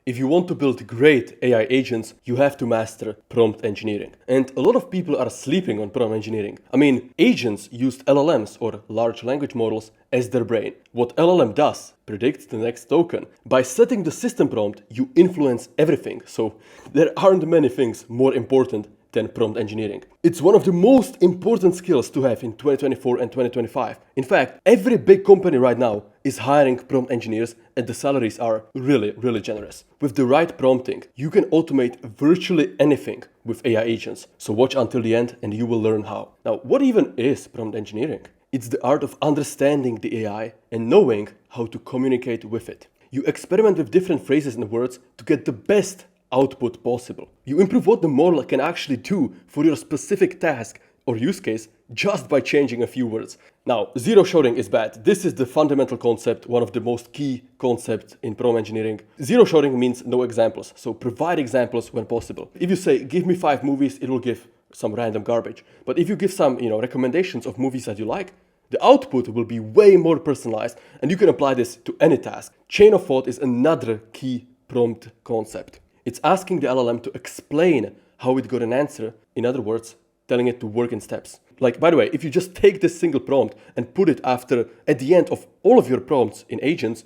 If you want to build great AI agents, you have to master prompt engineering. And a lot of people are sleeping on prompt engineering. I mean, agents used LLMs or large language models as their brain. What LLM does, predicts the next token. By setting the system prompt, you influence everything. So there aren't many things more important than prompt engineering. It's one of the most important skills to have in 2024 and 2025. In fact, every big company right now is hiring prompt engineers and the salaries are really generous. With the right prompting, you can automate virtually anything with AI agents. So watch until the end and you will learn how. Now, what even is prompt engineering? It's the art of understanding the AI and knowing how to communicate with it. You experiment with different phrases and words to get the best output possible. You improve what the model can actually do for your specific task or use case just by changing a few words. Now, zero shorting is bad. This is the fundamental concept, one of the most key concepts in prompt engineering. Zero shorting means no examples, so provide examples when possible. If you say, give me 5 movies, it will give some random garbage. But if you give some, recommendations of movies that you like, the output will be way more personalized and you can apply this to any task. Chain of thought is another key prompt concept. It's asking the LLM to explain how it got an answer. In other words, telling it to work in steps. Like, by the way, if you just take this single prompt and put it at the end of all of your prompts in agents,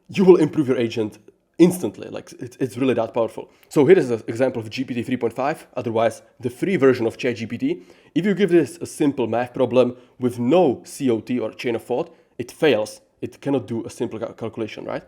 you will improve your agent instantly. Like, it's really that powerful. So here is an example of GPT 3.5, otherwise the free version of ChatGPT. If you give this a simple math problem with no COT or chain of thought, it fails. It cannot do a simple calculation, right?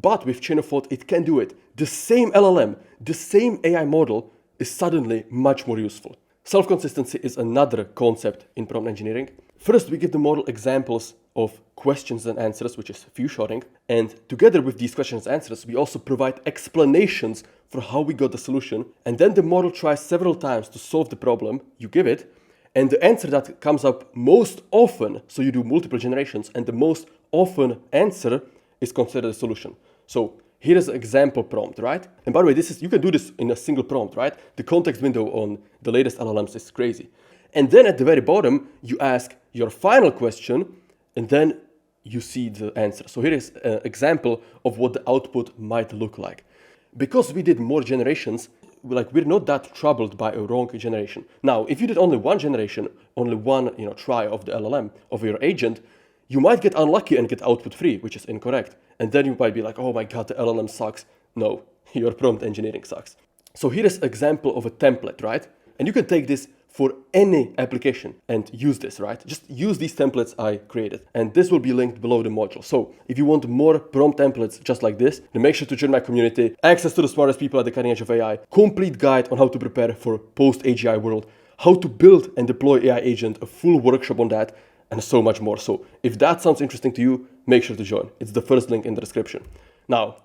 But with chain of thought, it can do it. The same LLM, the same AI model is suddenly much more useful. Self-consistency is another concept in prompt engineering. First, we give the model examples of questions and answers, which is few shorting. And together with these questions and answers, we also provide explanations for how we got the solution. And then the model tries several times to solve the problem you give it. And the answer that comes up most often, so you do multiple generations, and the most often answer is considered a solution. So here is an example prompt, right? And by the way, you can do this in a single prompt, right? The context window on the latest LLMs is crazy. And then at the very bottom, you ask your final question, and then you see the answer. So here is an example of what the output might look like. Because we did more generations, we're not that troubled by a wrong generation. Now, if you did only one generation, only one try of the LLM, of your agent, you might get unlucky and get output 3, which is incorrect. And then you might be like, oh my God, the LLM sucks. No, your prompt engineering sucks. So here is an example of a template, right? And you can take this for any application and use this, right? Just use these templates I created. And this will be linked below the module. So if you want more prompt templates just like this, then make sure to join my community, access to the smartest people at the cutting edge of AI, complete guide on how to prepare for post-AGI world, how to build and deploy AI agent, a full workshop on that, and so much more. So if that sounds interesting to you, make sure to join. It's the first link in the description. Now,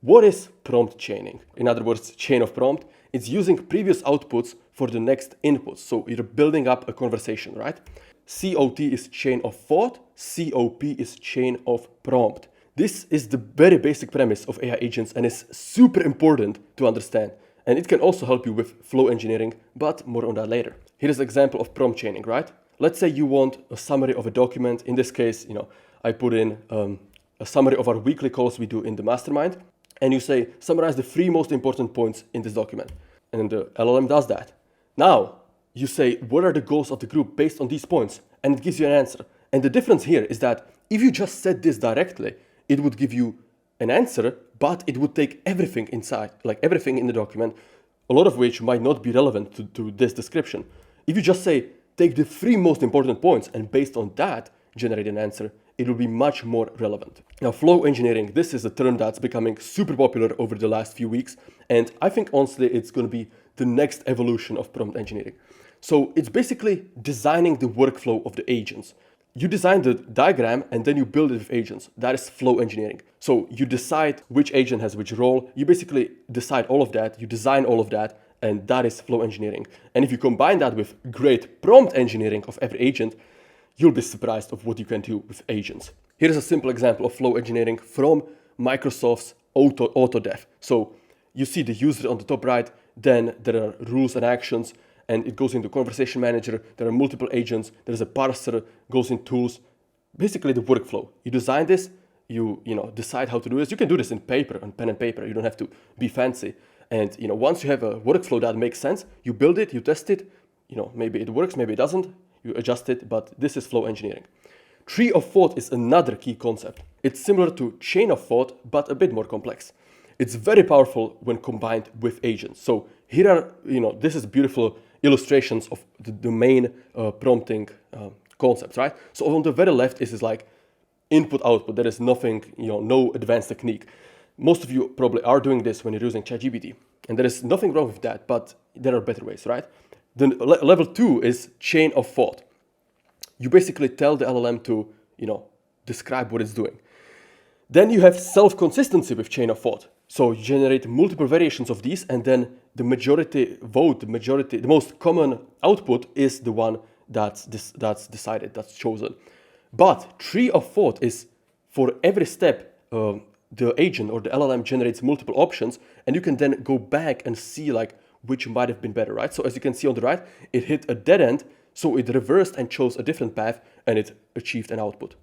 what is prompt chaining? In other words, chain of prompt. It's using previous outputs for the next inputs. So you're building up a conversation, right? COT is chain of thought. COP is chain of prompt. This is the very basic premise of AI agents and is super important to understand. And it can also help you with flow engineering, but more on that later. Here is an example of prompt chaining, right? Let's say you want a summary of a document. In this case, I put in a summary of our weekly calls we do in the mastermind. And you say, summarize the 3 most important points in this document. And the LLM does that. Now, you say, what are the goals of the group based on these points? And it gives you an answer. And the difference here is that if you just said this directly, it would give you an answer, but it would take everything inside, like everything in the document, a lot of which might not be relevant to this description. If you just say, take the 3 most important points and based on that, generate an answer, it will be much more relevant. Now, flow engineering, this is a term that's becoming super popular over the last few weeks. And I think honestly, it's going to be the next evolution of prompt engineering. So it's basically designing the workflow of the agents. You design the diagram and then you build it with agents. That is flow engineering. So you decide which agent has which role. You basically decide all of that. You design all of that. And that is flow engineering. And if you combine that with great prompt engineering of every agent, you'll be surprised of what you can do with agents. Here's a simple example of flow engineering from Microsoft's AutoDev. So you see the user on the top right, then there are rules and actions, and it goes into conversation manager. There are multiple agents. There's a parser, goes in tools. Basically the workflow. You design this, you decide how to do this. You can do this in paper, on pen and paper. You don't have to be fancy. And once you have a workflow that makes sense, you build it, you test it. Maybe it works, maybe it doesn't. You adjust it, but this is flow engineering. Tree of thought is another key concept. It's similar to chain of thought, but a bit more complex. It's very powerful when combined with agents. So here are, this is beautiful illustrations of the main prompting concepts, right? So on the very left is like input-output. There is nothing, no advanced technique. Most of you probably are doing this when you're using ChatGPT. And there is nothing wrong with that, but there are better ways, right? Then level 2 is chain of thought. You basically tell the LLM to, describe what it's doing. Then you have self-consistency with chain of thought. So you generate multiple variations of these, and then the majority vote, the most common output is the one that's decided, that's chosen. But tree of thought is for every step, the agent or the LLM generates multiple options, and you can then go back and see like which might have been better, right? So as you can see on the right, it hit a dead end, so it reversed and chose a different path, and it achieved an output.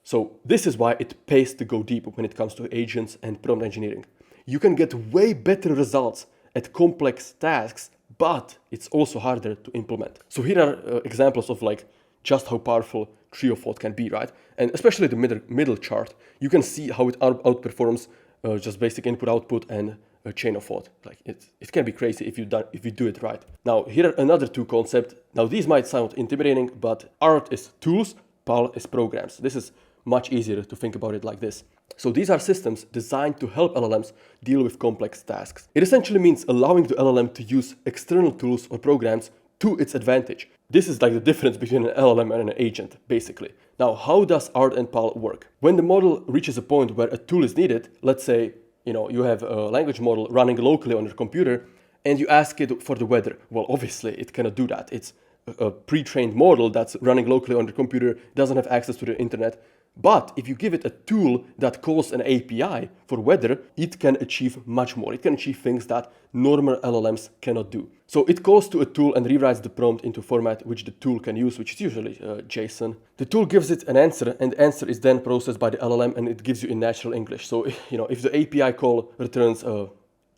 So this is why it pays to go deep when it comes to agents and prompt engineering. You can get way better results at complex tasks, but it's also harder to implement. So here are examples of like just how powerful tree of thought can be, right? And especially the middle chart, you can see how it outperforms just basic input-output and a chain of thought. Like it can be crazy if you do it right. Now here are another two concepts. Now these might sound intimidating, but art is tools, PAL is programs. This is much easier to think about it like this. So these are systems designed to help LLMs deal with complex tasks. It essentially means allowing the LLM to use external tools or programs to its advantage. This is like the difference between an LLM and an agent, basically. Now, how does ART and PAL work? When the model reaches a point where a tool is needed, let's say, you have a language model running locally on your computer, and you ask it for the weather. Well, obviously, it cannot do that. It's a pre-trained model that's running locally on the computer, doesn't have access to the internet. But if you give it a tool that calls an API for weather, it can achieve much more. It can achieve things that normal LLMs cannot do. So it calls to a tool and rewrites the prompt into format which the tool can use, which is usually JSON. The tool gives it an answer, and the answer is then processed by the LLM, and it gives you in natural English. So if the API call returns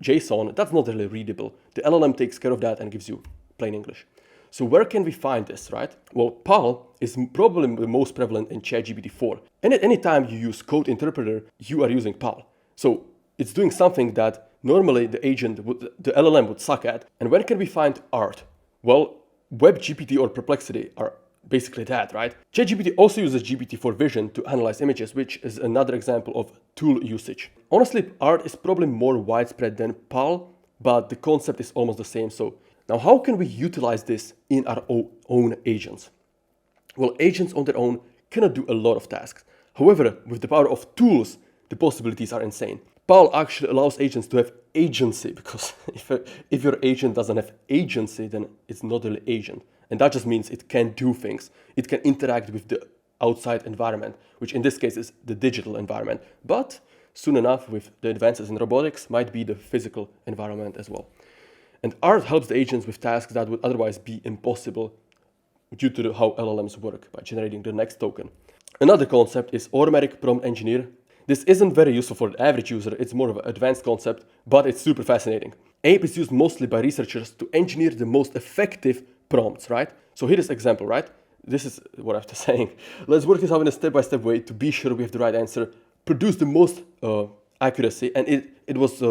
JSON, that's not really readable. The LLM takes care of that and gives you plain English. So where can we find this, right? Well, PAL is probably the most prevalent in ChatGPT 4. And at any time you use code interpreter, you are using PAL. So it's doing something that normally the LLM would suck at. And where can we find art? Well, WebGPT or Perplexity are basically that, right? ChatGPT also uses GPT-4 Vision to analyze images, which is another example of tool usage. Honestly, art is probably more widespread than PAL, but the concept is almost the same. So now, how can we utilize this in our own agents? Well, agents on their own cannot do a lot of tasks. However, with the power of tools, the possibilities are insane. PAL actually allows agents to have agency, because if your agent doesn't have agency, then it's not really agent. And that just means it can do things. It can interact with the outside environment, which in this case is the digital environment. But soon enough, with the advances in robotics, might be the physical environment as well. And art helps the agents with tasks that would otherwise be impossible due to how LLMs work by generating the next token. Another concept is automatic prompt engineer. This isn't very useful for the average user, it's more of an advanced concept, but it's super fascinating. APE is used mostly by researchers to engineer the most effective prompts, right? So here is an example, right? This is what I'm saying. Let's work this out in a step-by-step way to be sure we have the right answer, produce the most accuracy, and it was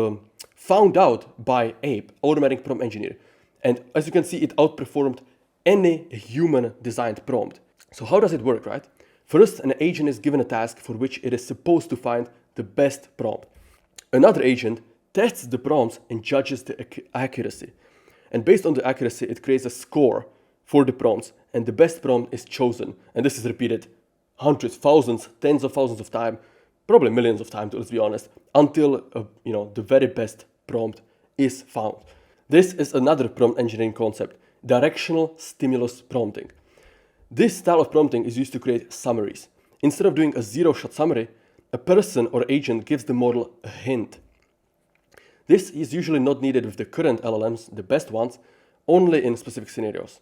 found out by APE, automatic prompt engineer. And as you can see, it outperformed any human-designed prompt. So how does it work, right? First, an agent is given a task for which it is supposed to find the best prompt. Another agent tests the prompts and judges the accuracy. And based on the accuracy, it creates a score for the prompts, and the best prompt is chosen. And this is repeated hundreds, thousands, tens of thousands of times, probably millions of times, let's be honest, until the very best prompt is found. This is another prompt engineering concept, directional stimulus prompting. This style of prompting is used to create summaries. Instead of doing a zero-shot summary, a person or agent gives the model a hint. This is usually not needed with the current LLMs, the best ones, only in specific scenarios.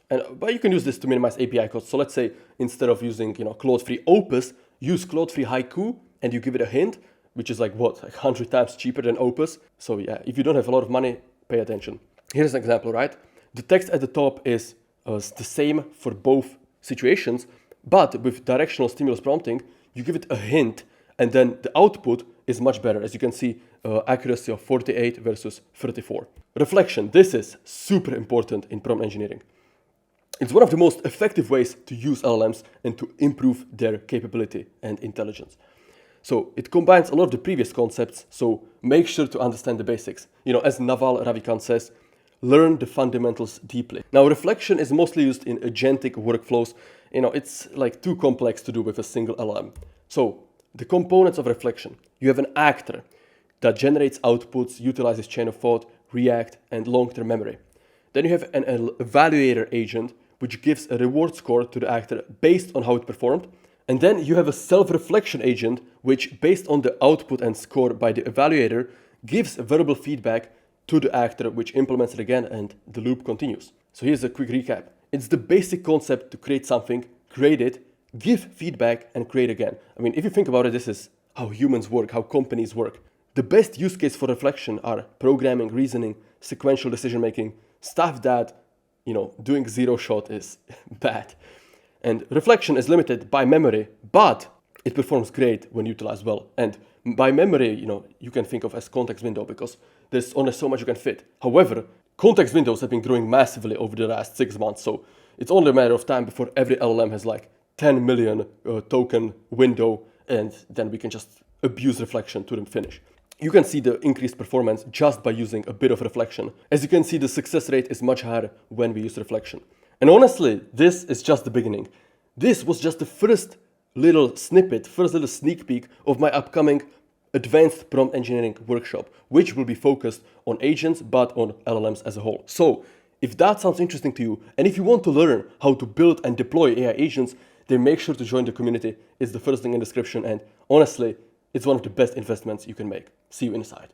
But you can use this to minimize API costs. So let's say instead of using Claude 3 Opus, use Claude-free Haiku and you give it a hint, which is like 100 times cheaper than Opus. So yeah, if you don't have a lot of money, pay attention. Here's an example, right? The text at the top is the same for both situations, but with directional stimulus prompting, you give it a hint, and then the output is much better. As you can see, accuracy of 48 versus 34. Reflection, this is super important in prompt engineering. It's one of the most effective ways to use LLMs and to improve their capability and intelligence. So it combines a lot of the previous concepts, so make sure to understand the basics. As Naval Ravikant says, learn the fundamentals deeply. Now, reflection is mostly used in agentic workflows. It's like too complex to do with a single LLM. So the components of reflection. You have an actor that generates outputs, utilizes chain of thought, react, and long-term memory. Then you have an evaluator agent, which gives a reward score to the actor based on how it performed. And then you have a self-reflection agent, which based on the output and score by the evaluator, gives verbal feedback to the actor, which implements it again, and the loop continues. So here's a quick recap. It's the basic concept to create something, create it, give feedback, and create again. If you think about it, this is how humans work, how companies work. The best use case for reflection are programming, reasoning, sequential decision-making, stuff that, doing zero shot is bad. And reflection is limited by memory, but it performs great when utilized well. And by memory, you can think of as context window because there's only so much you can fit. However, context windows have been growing massively over the last 6 months. So it's only a matter of time before every LLM has like 10 million token window, and then we can just abuse reflection to the finish. You can see the increased performance just by using a bit of reflection. As you can see, the success rate is much higher when we use reflection. And honestly, this is just the beginning. This was just the first little snippet, first little sneak peek of my upcoming advanced prompt engineering workshop, which will be focused on agents, but on LLMs as a whole. So if that sounds interesting to you, and if you want to learn how to build and deploy AI agents, then make sure to join the community. It's the first thing in the description, and honestly, it's one of the best investments you can make. See you inside.